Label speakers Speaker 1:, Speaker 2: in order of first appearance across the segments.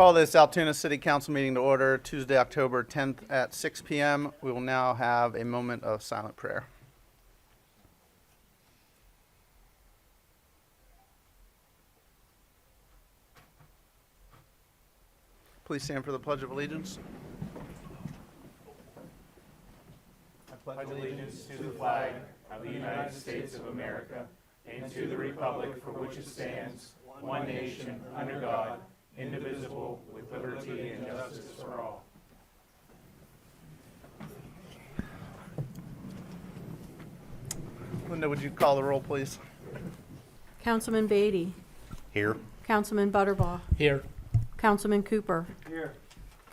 Speaker 1: Call this Altoona City Council meeting to order Tuesday, October 10th at 6 p.m. We will now have a moment of silent prayer. Please stand for the Pledge of Allegiance.
Speaker 2: I pledge allegiance to the flag of the United States of America and to the republic for which it stands, one nation, under God, indivisible, with liberty and justice for all.
Speaker 1: Linda, would you call the roll, please?
Speaker 3: Councilman Beatty.
Speaker 4: Here.
Speaker 3: Councilman Butterbaugh.
Speaker 2: Here.
Speaker 3: Councilman Cooper.
Speaker 2: Here.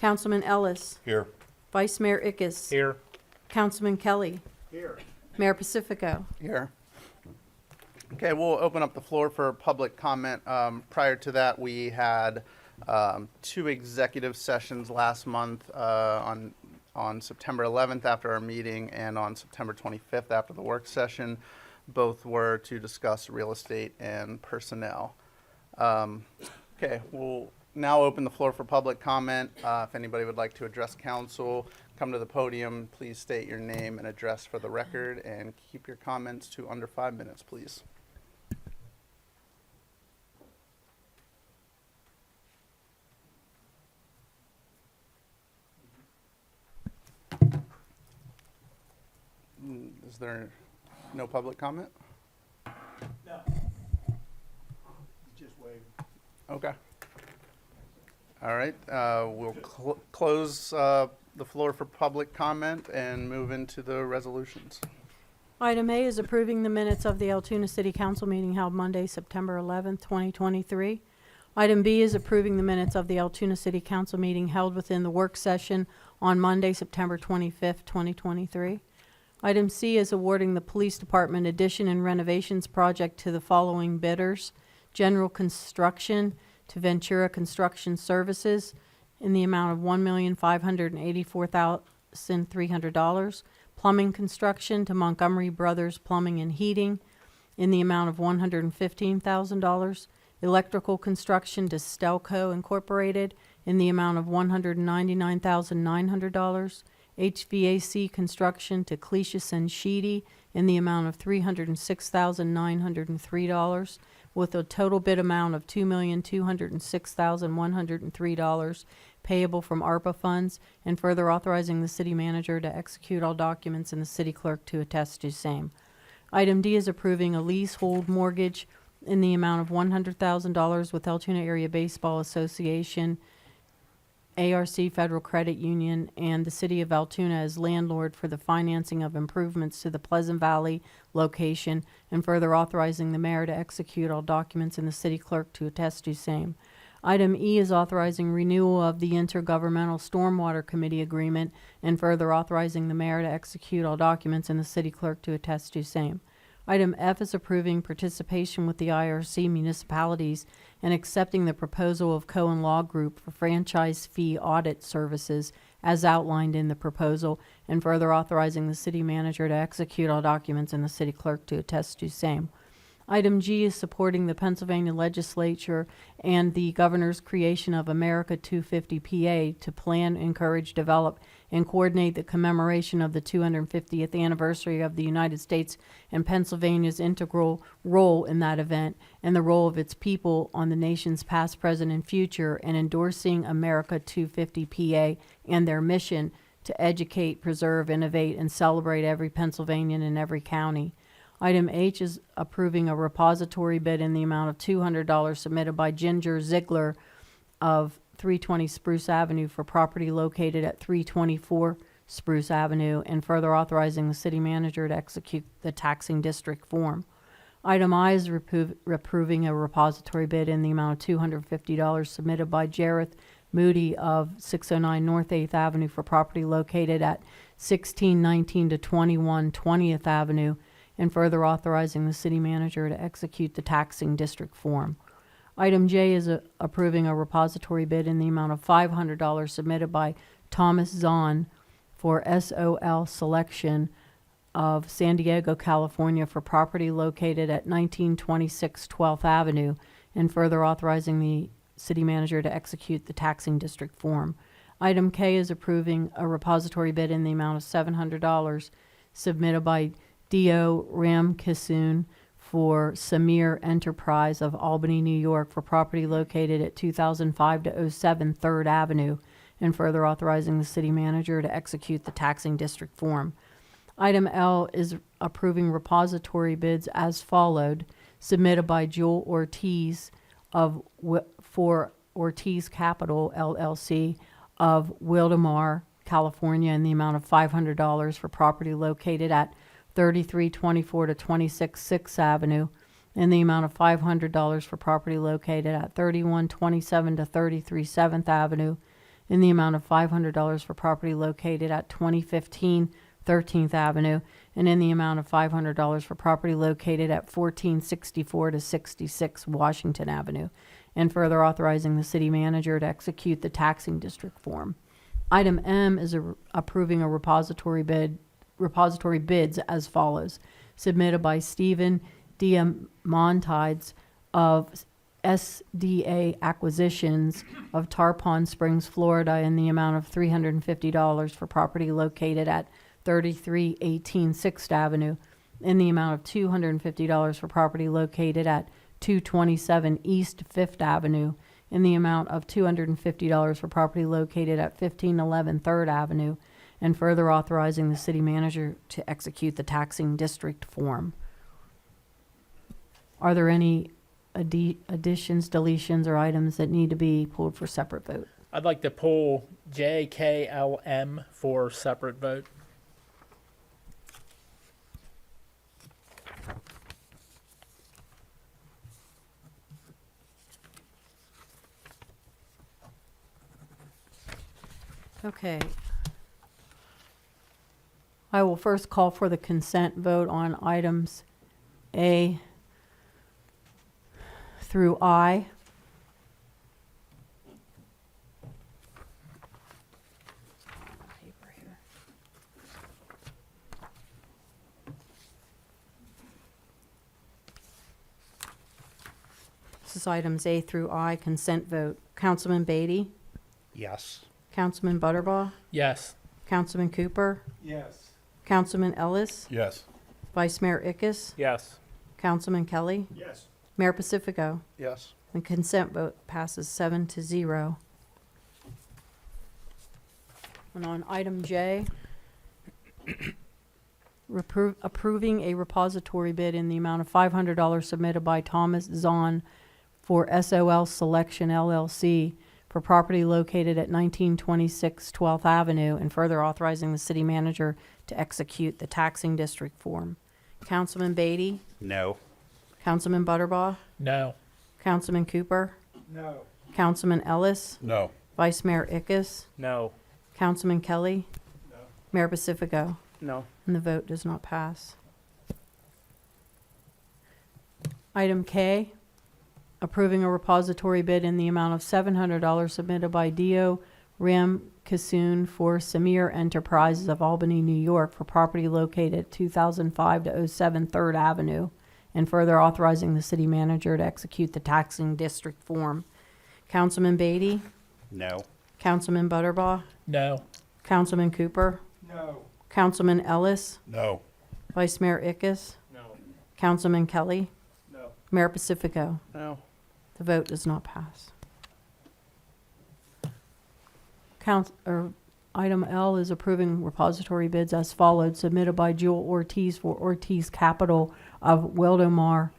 Speaker 3: Councilman Ellis.
Speaker 4: Here.
Speaker 3: Vice Mayor Ickes.
Speaker 2: Here.
Speaker 3: Councilman Kelly.
Speaker 2: Here.
Speaker 3: Mayor Pacifico.
Speaker 1: Here. Okay, we'll open up the floor for public comment. Prior to that, we had two executive sessions last month on September 11th after our meeting and on September 25th after the work session. Both were to discuss real estate and personnel. Okay, we'll now open the floor for public comment. If anybody would like to address council, come to the podium. Please state your name and address for the record and keep your comments to under 5 minutes, please. Is there no public comment?
Speaker 2: No. Just wave.
Speaker 1: Okay. All right, we'll close the floor for public comment and move into the resolutions.
Speaker 3: Item A is approving the minutes of the Altoona City Council meeting held Monday, September 11th, 2023. Item B is approving the minutes of the Altoona City Council meeting held within the work session on Monday, September 25th, 2023. Item C is awarding the Police Department addition and renovations project to the following bidders: General Construction to Ventura Construction Services in the amount of $1,584,300. Plumbing Construction to Montgomery Brothers Plumbing and Heating in the amount of $115,000. Electrical Construction to Stelco Incorporated in the amount of $199,900. HVAC Construction to Clecius and Sheedy in the amount of $306,903, with a total bid amount of $2,206,103 payable from ARPA funds, and further authorizing the city manager to execute all documents and the city clerk to attest to same. Item D is approving a leasehold mortgage in the amount of $100,000 with Altoona Area Baseball Association, ARC Federal Credit Union, and the City of Altoona as landlord for the financing of improvements to the Pleasant Valley location, and further authorizing the mayor to execute all documents and the city clerk to attest to same. Item E is authorizing renewal of the Intergovernmental Stormwater Committee agreement, and further authorizing the mayor to execute all documents and the city clerk to attest to same. Item F is approving participation with the IRC municipalities and accepting the proposal of Cohen Law Group for franchise fee audit services as outlined in the proposal, and further authorizing the city manager to execute all documents and the city clerk to attest to same. Item G is supporting the Pennsylvania legislature and the governor's creation of America 250 PA to plan, encourage, develop, and coordinate the commemoration of the 250th anniversary of the United States and Pennsylvania's integral role in that event, and the role of its people on the nation's past, present, and future, and endorsing America 250 PA and their mission to educate, preserve, innovate, and celebrate every Pennsylvanian in every county. Item H is approving a repository bid in the amount of $200 submitted by Ginger Ziegler of 320 Spruce Avenue for property located at 324 Spruce Avenue, and further authorizing the city manager to execute the taxing district form. Item I is approving a repository bid in the amount of $250 submitted by Jareth Moody of 609 North 8th Avenue for property located at 1619 to 21 20th Avenue, and further authorizing the city manager to execute the taxing district form. Item J is approving a repository bid in the amount of $500 submitted by Thomas Zahn for SOL Selection of San Diego, California for property located at 1926 12th Avenue, and further authorizing the city manager to execute the taxing district form. Item K is approving a repository bid in the amount of $700 submitted by D.O. Ramkissoon for Samir Enterprise of Albany, New York, for property located at 2005 to 07 3rd Avenue, and further authorizing the city manager to execute the taxing district form. Item L is approving repository bids as followed, submitted by Joel Ortiz for Ortiz Capital LLC of Wildemar, California, in the amount of $500 for property located at 3324 to 26 6th Avenue, in the amount of $500 for property located at 3127 to 33 7th Avenue, in the amount of $500 for property located at 2015 13th Avenue, and in the amount of $500 for property located at 1464 to 66 Washington Avenue, and further authorizing the city manager to execute the taxing district form. Item M is approving a repository bids as follows, submitted by Stephen Diamontides of SDA Acquisitions of Tarpon Springs, Florida, in the amount of $350 for property located at 3318 6th Avenue, in the amount of $250 for property located at 227 East 5th Avenue, in the amount of $250 for property located at 1511 3rd Avenue, and further authorizing the city manager to execute the taxing district form. Are there any additions, deletions, or items that need to be pulled for separate vote?
Speaker 4: I'd like to pull JKLM for separate vote.
Speaker 3: Okay. I will first call for the consent vote on items A through I. This is items A through I, consent vote. Councilman Beatty?
Speaker 1: Yes.
Speaker 3: Councilman Butterbaugh?
Speaker 4: Yes.
Speaker 3: Councilman Cooper?
Speaker 2: Yes.
Speaker 3: Councilman Ellis?
Speaker 1: Yes.
Speaker 3: Vice Mayor Ickes?
Speaker 4: Yes.
Speaker 3: Councilman Kelly?
Speaker 2: Yes.
Speaker 3: Mayor Pacifico?
Speaker 1: Yes.
Speaker 3: The consent vote passes 7-0. And on item J, approving a repository bid in the amount of $500 submitted by Thomas Zahn for SOL Selection LLC for property located at 1926 12th Avenue, and further authorizing the city manager to execute the taxing district form. Councilman Beatty?
Speaker 1: No.
Speaker 3: Councilman Butterbaugh?
Speaker 4: No.
Speaker 3: Councilman Cooper?
Speaker 2: No.
Speaker 3: Councilman Ellis?
Speaker 1: No.
Speaker 3: Vice Mayor Ickes?
Speaker 4: No.
Speaker 3: Councilman Kelly?
Speaker 2: No.
Speaker 3: Mayor Pacifico?
Speaker 1: No.
Speaker 3: And the vote does not pass. Item K, approving a repository bid in the amount of $700 submitted by D.O. Ramkissoon for Samir Enterprises of Albany, New York, for property located at 2005 to 07 3rd Avenue, and further authorizing the city manager to execute the taxing district form. Councilman Beatty?
Speaker 1: No.
Speaker 3: Councilman Butterbaugh?
Speaker 4: No.
Speaker 3: Councilman Cooper?
Speaker 2: No.
Speaker 3: Councilman Ellis?
Speaker 1: No.
Speaker 3: Vice Mayor Ickes?
Speaker 2: No.
Speaker 3: Councilman Kelly?
Speaker 2: No.
Speaker 3: Mayor Pacifico?
Speaker 1: No.
Speaker 3: The vote does not pass. Item L is approving repository bids as followed, submitted by Joel Ortiz for Ortiz Capital of Wildemar,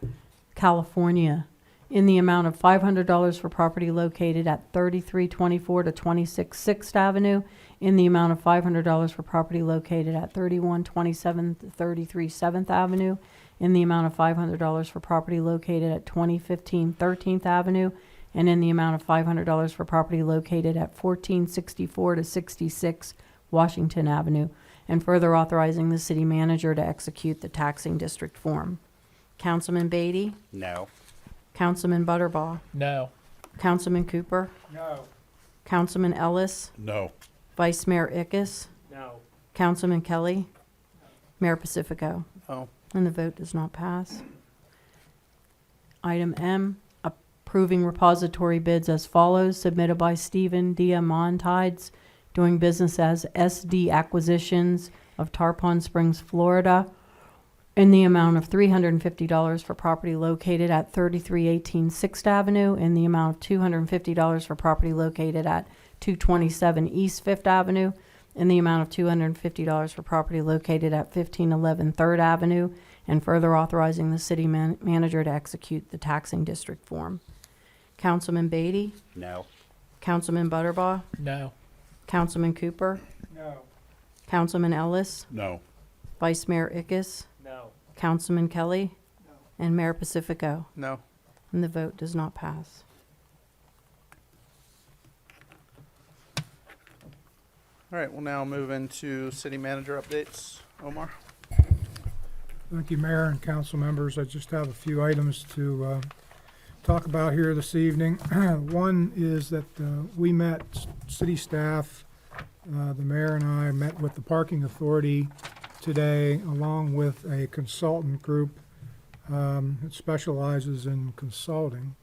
Speaker 3: California, in the amount of $500 for property located at 3324 to 26 6th Avenue, in the amount of $500 for property located at 3127 to 33 7th Avenue, in the amount of $500 for property located at 2015 13th Avenue, and in the amount of $500 for property located at 1464 to 66 Washington Avenue, and further authorizing the city manager to execute the taxing district form. Councilman Beatty?
Speaker 1: No.
Speaker 3: Councilman Butterbaugh?
Speaker 4: No.
Speaker 3: Councilman Cooper?
Speaker 2: No.
Speaker 3: Councilman Ellis?
Speaker 1: No.
Speaker 3: Vice Mayor Ickes?
Speaker 2: No.
Speaker 3: Councilman Kelly? Mayor Pacifico?
Speaker 1: No.
Speaker 3: And the vote does not pass. Item M, approving repository bids as follows, submitted by Stephen Diamontides, doing business as SD Acquisitions of Tarpon Springs, Florida, in the amount of $350 for property located at 3318 6th Avenue, in the amount of $250 for property located at 227 East 5th Avenue, in the amount of $250 for property located at 1511 3rd Avenue, and further authorizing the city manager to execute the taxing district form. Councilman Beatty?
Speaker 5: No.
Speaker 3: Councilman Butterbaugh?
Speaker 4: No.
Speaker 3: Councilman Cooper?
Speaker 2: No.
Speaker 3: Councilman Ellis?
Speaker 5: No.
Speaker 3: Vice Mayor Ickes?
Speaker 2: No.
Speaker 3: Councilman Kelly? And Mayor Pacifico?
Speaker 1: No.
Speaker 3: And the vote does not pass.
Speaker 1: All right, we'll now move into city manager updates. Omar?
Speaker 6: Thank you, Mayor and council members. I just have a few items to talk about here this evening. One is that we met, city staff, the mayor and I met with the parking authority today, along with a consultant group that specializes in consulting,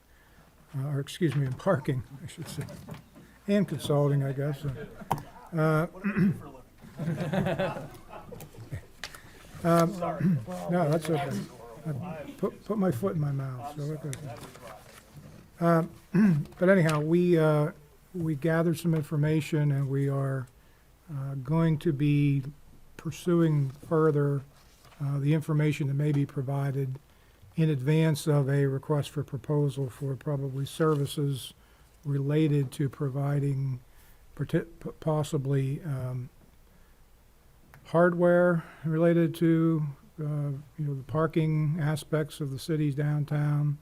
Speaker 6: or excuse me, in parking, I should say, and consulting, I guess. No, that's okay. I put my foot in my mouth, so it goes. But anyhow, we gathered some information, and we are going to be pursuing further the information that may be provided in advance of a request for proposal for probably services related to providing possibly hardware related to the parking aspects of the city's downtown,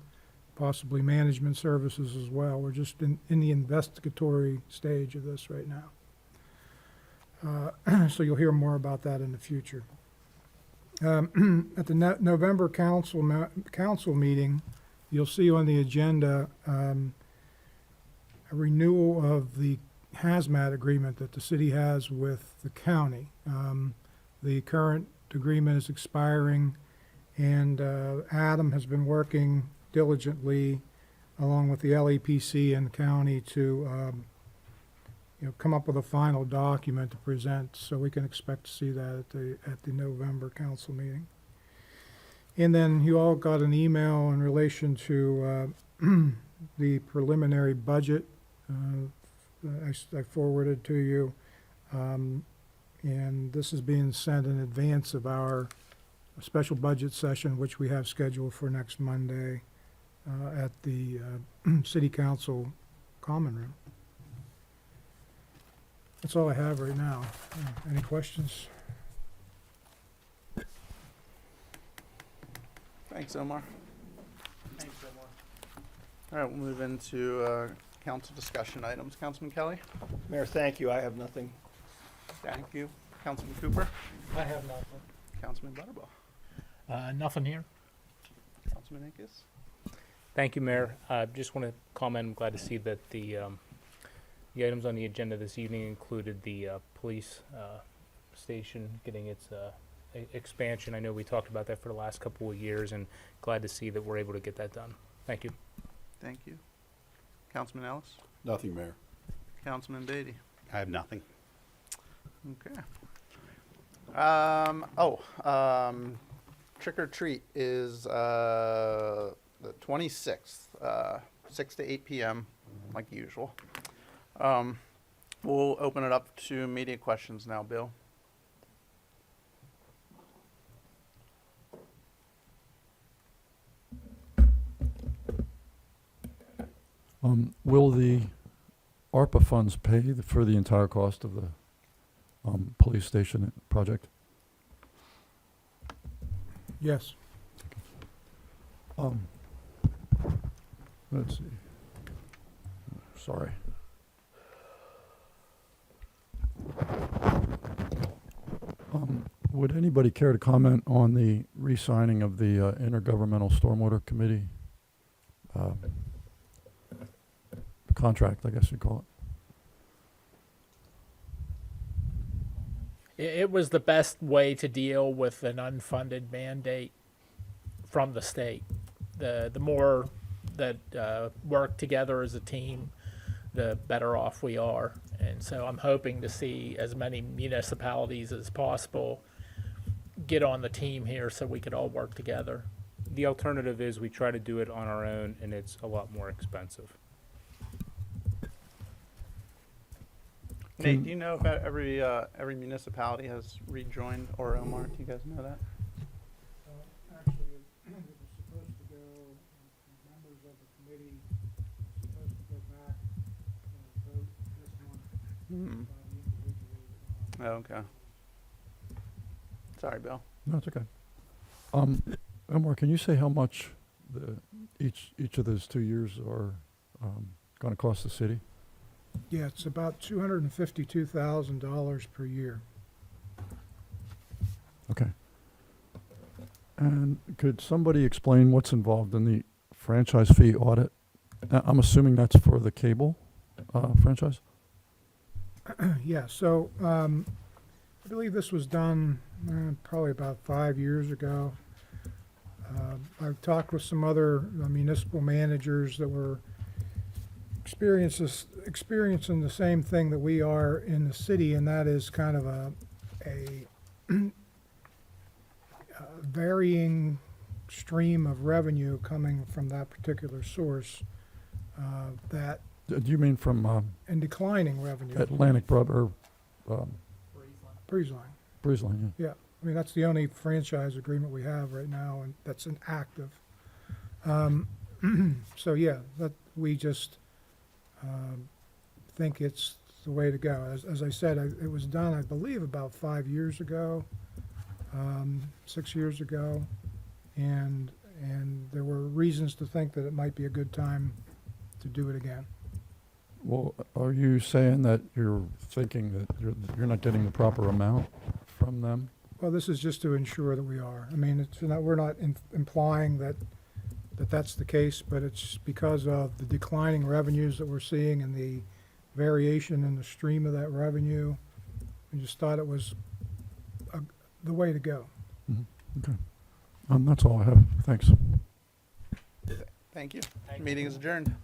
Speaker 6: possibly management services as well. We're just in the investigatory stage of this right now. So you'll hear more about that in the future. At the November council meeting, you'll see on the agenda a renewal of the hazmat agreement that the city has with the county. The current agreement is expiring, and Adam has been working diligently along with the LEPC and the county to come up with a final document to present, so we can expect to see that at the November council meeting. And then you all got an email in relation to the preliminary budget I forwarded to you. And this is being sent in advance of our special budget session, which we have scheduled for next Monday at the City Council Common Room. That's all I have right now. Any questions?
Speaker 1: Thanks, Omar.
Speaker 2: Thanks, Omar.
Speaker 1: All right, we'll move into council discussion items. Councilman Kelly?
Speaker 5: Mayor, thank you. I have nothing.
Speaker 1: Thank you. Councilman Cooper?
Speaker 4: I have nothing.
Speaker 1: Councilman Butterbaugh?
Speaker 4: Nothing here.
Speaker 1: Councilman Ickes?
Speaker 2: Thank you, Mayor. Just want to comment, I'm glad to see that the items on the agenda this evening included the police station getting its expansion. I know we talked about that for the last couple of years, and glad to see that we're able to get that done. Thank you.
Speaker 1: Thank you. Councilman Ellis?
Speaker 5: Nothing, Mayor.
Speaker 1: Councilman Beatty?
Speaker 5: I have nothing.
Speaker 1: Okay. Trick or treat is the 26th, 6 to 8 p.m. like usual. We'll open it up to media questions now, Bill.
Speaker 7: Will the ARPA funds pay for the entire cost of the police station project?
Speaker 6: Yes.
Speaker 7: Let's see. Sorry. Would anybody care to comment on the re-signing of the Intergovernmental Stormwater Committee contract, I guess you'd call it?
Speaker 4: It was the best way to deal with an unfunded mandate from the state. The more that work together as a team, the better off we are. And so I'm hoping to see as many municipalities as possible get on the team here so we could all work together.
Speaker 2: The alternative is we try to do it on our own, and it's a lot more expensive.
Speaker 1: Nate, do you know if every municipality has rejoined or Omar? Do you guys know that?
Speaker 6: Actually, it was supposed to go, members of the committee were supposed to go back and vote this month
Speaker 1: Hmm.
Speaker 6: by the individual.
Speaker 1: Oh, okay. Sorry, Bill.
Speaker 7: No, it's okay. Omar, can you say how much each of those 2 years are going to cost the city?
Speaker 6: Yeah, it's about $252,000 per year.
Speaker 7: Okay. And could somebody explain what's involved in the franchise fee audit? I'm assuming that's for the cable franchise?
Speaker 6: Yeah, so I believe this was done probably about 5 years ago. I've talked with some other municipal managers that were experiencing the same thing that we are in the city, and that is kind of a varying stream of revenue coming from that particular source, that
Speaker 7: Do you mean from
Speaker 6: and declining revenue.
Speaker 7: Atlantic Broad or
Speaker 6: Breezeline.
Speaker 7: Breezeline? Yeah.
Speaker 6: Yeah, I mean, that's the only franchise agreement we have right now, and that's an active. So, yeah, that, we just think it's the way to go. As I said, it was done, I believe, about 5 years ago, 6 years ago, and there were reasons to think that it might be a good time to do it again.
Speaker 7: Well, are you saying that you're thinking that you're not getting the proper amount from them?
Speaker 6: Well, this is just to ensure that we are. I mean, it's not, we're not implying that that's the case, but it's because of the declining revenues that we're seeing and the variation in the stream of that revenue. We just thought it was the way to go.
Speaker 7: Okay. That's all I have. Thanks.
Speaker 1: Thank you. Meeting is adjourned.